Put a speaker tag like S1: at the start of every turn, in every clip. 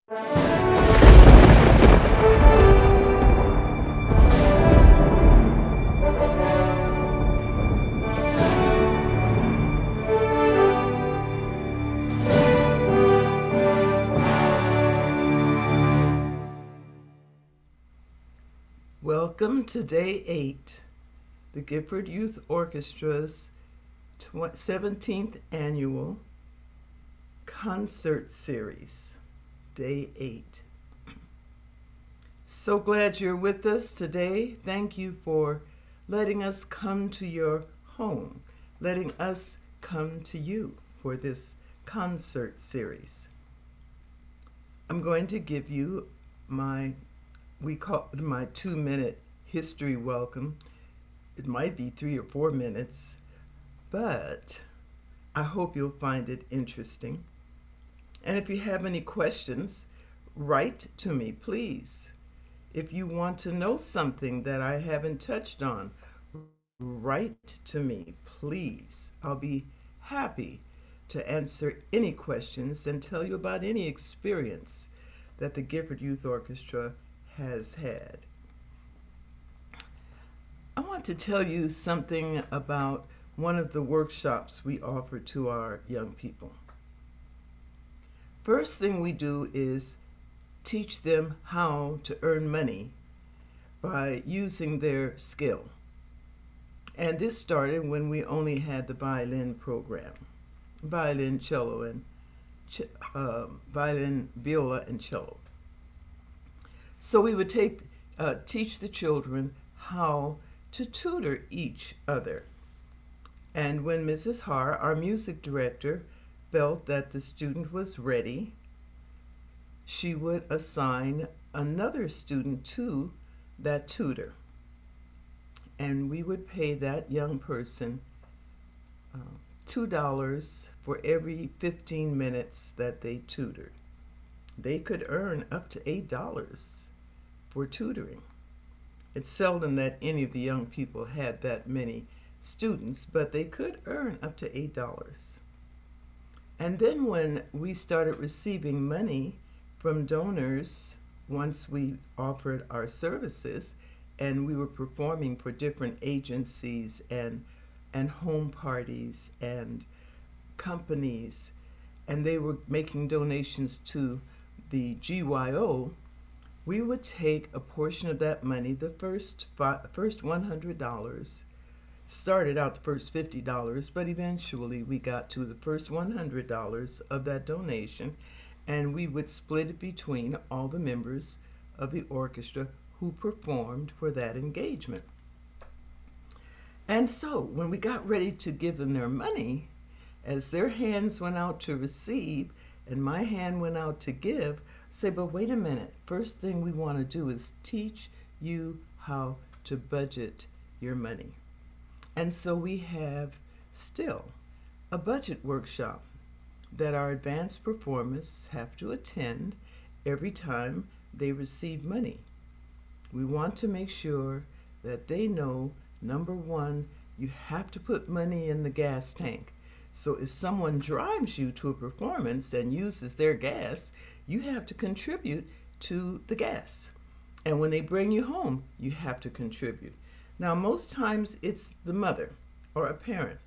S1: Welcome to Day 8, the Gifford Youth Orchestra's 17th Annual Concert Series, Day 8. So glad you're with us today. Thank you for letting us come to your home, letting us come to you for this concert series. I'm going to give you we call it my 2-minute history welcome. It might be 3 or 4 minutes, but I hope you'll find it interesting. And if you have any questions, write to me, please. If you want to know something that I haven't touched on, write to me, please. I'll be happy to answer any questions and tell you about any experience that the Gifford Youth Orchestra has had. I want to tell you something about one of the workshops we offer to our young people. First thing we do is teach them how to earn money by using their skill. And this started when we only had the violin program, violin, cello, and violin, viola, and cello. So we would teach the children how to tutor each other. And when Mrs. Haar, our music director, felt that the student was ready, she would assign another student to that tutor. And we would pay that young person $2 for every 15 minutes that they tutored. They could earn up to $8 for tutoring. It's seldom that any of the young people had that many students, but they could earn up to $8. And then when we started receiving money from donors, once we offered our services and we were performing for different agencies and home parties and companies, and they were making donations to the GYO, we would take a portion of that money, the first $100, started out the first $50, but eventually we got to the first $100 of that donation, and we would split it between all the members of the orchestra who performed for that engagement. And so when we got ready to give them their money, as their hands went out to receive and my hand went out to give, say, but wait a minute, first thing we want to do is teach you how to budget your money. And so we have still a budget workshop that our advanced performers have to attend every time they receive money. We want to make sure that they know, number one, you have to put money in the gas tank. So if someone drives you to a performance and uses their gas, you have to contribute to the gas. And when they bring you home, you have to contribute. Now, most times it's the mother or a parent,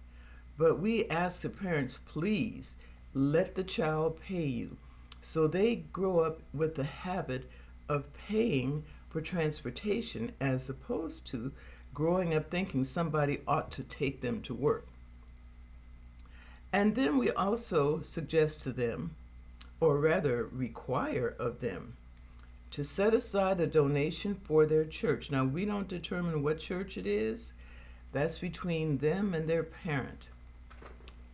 S1: but we ask the parents, please let the child pay you. So they grow up with the habit of paying for transportation as opposed to growing up thinking somebody ought to take them to work. And then we also suggest to them, or rather require of them, to set aside a donation for their church. Now, we don't determine what church it is. That's between them and their parent.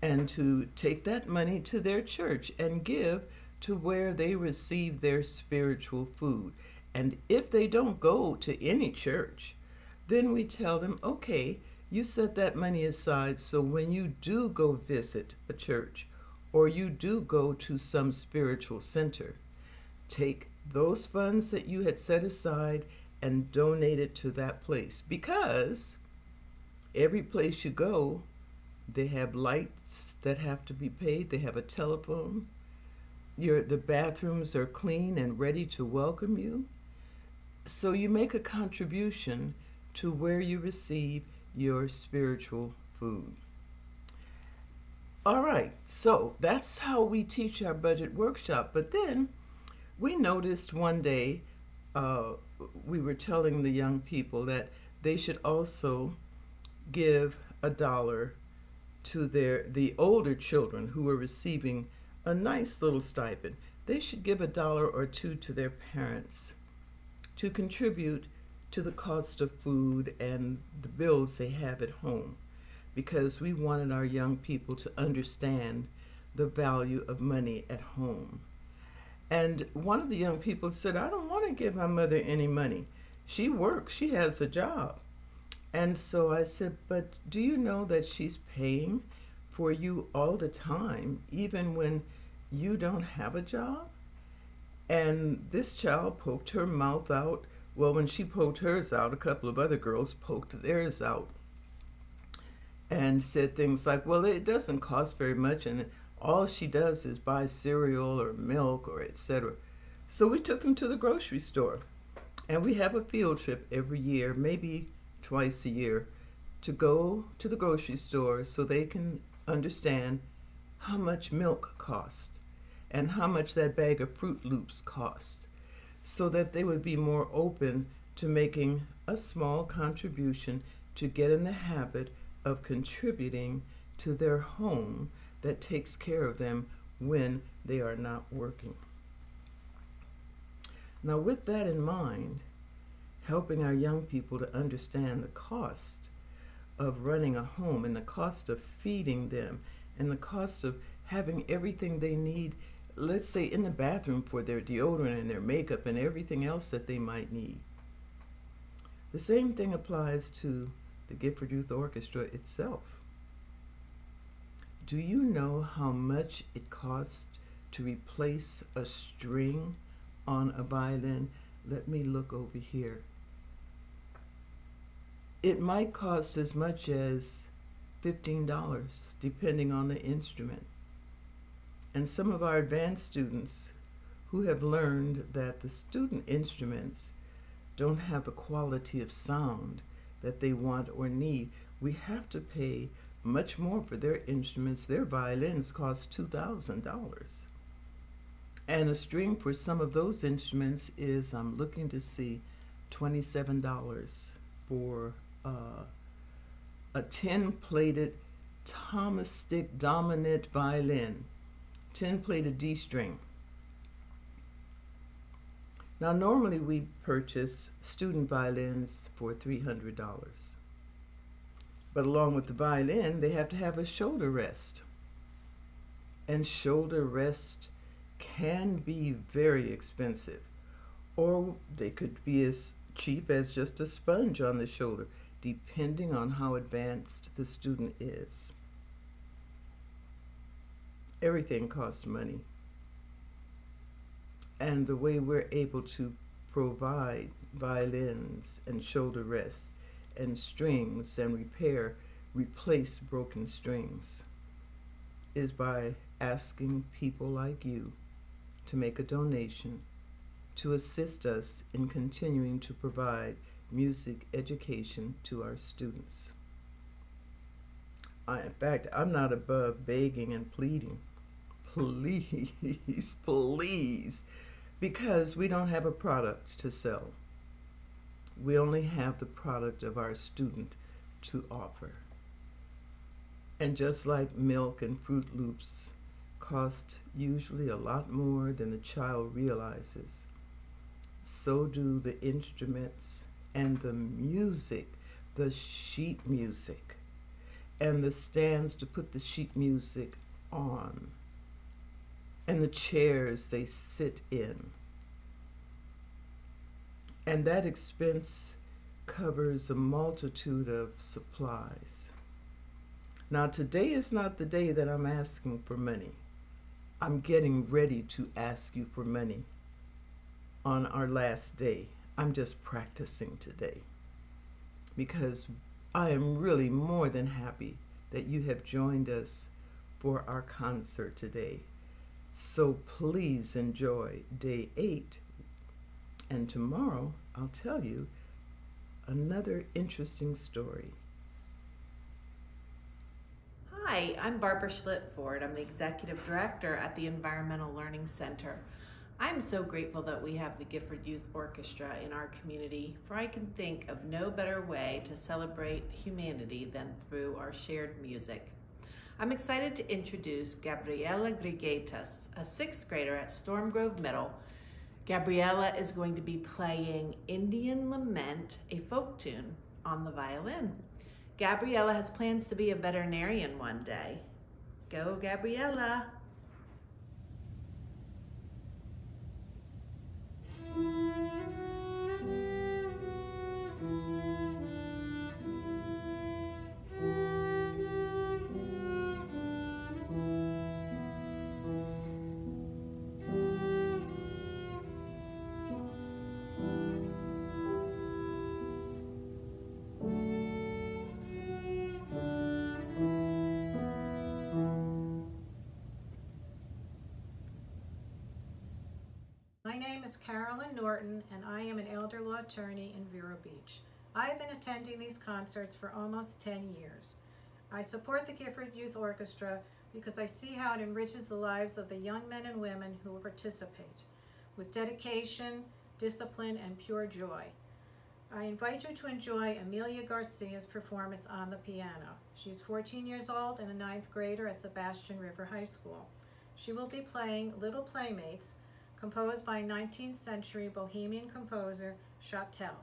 S1: And to take that money to their church and give to where they receive their spiritual food. And if they don't go to any church, then we tell them, okay, you set that money aside so when you do go visit a church or you do go to some spiritual center, take those funds that you had set aside and donate it to that place. Because every place you go, they have lights that have to be paid, they have a telephone, the bathrooms are clean and ready to welcome you. So you make a contribution to where you receive your spiritual food. All right, so that's how we teach our budget workshop. But then we noticed one day, uh, we were telling the young people that they should also give $1 to the older children who were receiving a nice little stipend. They should give $1 or $2 to their parents to contribute to the cost of food and the bills they have at home, because we wanted our young people to understand the value of money at home. And one of the young people said, I don't want to give my mother any money. She works, she has a job. And so I said, but do you know that she's paying for you all the time, even when you don't have a job? And this child poked her mouth out. Well, when she poked hers out, a couple of other girls poked theirs out and said things like, well, it doesn't cost very much, and all she does is buy cereal or milk or etc. So we took them to the grocery store, and we have a field trip every year, maybe twice a year, to go to the grocery store so they can understand how much milk costs and how much that bag of Fruit Loops costs, so that they would be more open to making a small contribution to get in the habit of contributing to their home that takes care of them when they are not working. Now, with that in mind, helping our young people to understand the cost of running a home and the cost of feeding them and the cost of having everything they need, let's say in the bathroom, for their deodorant and their makeup and everything else that they might need. The same thing applies to the Gifford Youth Orchestra itself. Do you know how much it costs to replace a string on a violin? Let me look over here. It might cost as much as $15, depending on the instrument. And some of our advanced students who have learned that the student instruments don't have the quality of sound that they want or need, we have to pay much more for their instruments. Their violins cost $2,000. And a string for some of those instruments is, I'm looking to see, $27 for a 10-plated Thomas stick dominant violin, 10-plated D string. Now, normally we purchase student violins for $300. But along with the violin, they have to have a shoulder rest. And shoulder rest can be very expensive, or they could be as cheap as just a sponge on the shoulder, depending on how advanced the student is. Everything costs money. And the way we're able to provide violins and shoulder rest and strings and replace broken strings is by asking people like you to make a donation to assist us in continuing to provide music education to our students. In fact, I'm not above begging and pleading. Please, please, because we don't have a product to sell. We only have the product of our student to offer. And just like milk and Fruit Loops cost usually a lot more than the child realizes, so do the instruments and the music, the sheet music, and the stands to put the sheet music on, and the chairs they sit in. And that expense covers a multitude of supplies. Now, today is not the day that I'm asking for money. I'm getting ready to ask you for money on our last day. I'm just practicing today, because I am really more than happy that you have joined us for our concert today. So please enjoy day 8. And tomorrow I'll tell you another interesting story.
S2: Hi, I'm Barbara Schlittford. I'm the Executive Director at the Environmental Learning Center. I'm so grateful that we have the Gifford Youth Orchestra in our community, for I can think of no better way to celebrate humanity than through our shared music. I'm excited to introduce Gabriela Griguetas, a 6th grader at Storm Grove Middle. Gabriela is going to be playing Indian Lament, a folk tune, on the violin. Gabriela has plans to be a veterinarian one day. Go, Gabriela!
S3: My name is Carolyn Norton, and I am an elder law attorney in Vero Beach. I have been attending these concerts for almost 10 years. I support the Gifford Youth Orchestra because I see how it enriches the lives of the young men and women who will participate with dedication, discipline, and pure joy. I invite you to enjoy Amelia Garcia's performance on the piano. She's 14 years old and a 9th grader at Sebastian River High School. She will be playing Little Playmates, composed by 19th century Bohemian composer Châtel.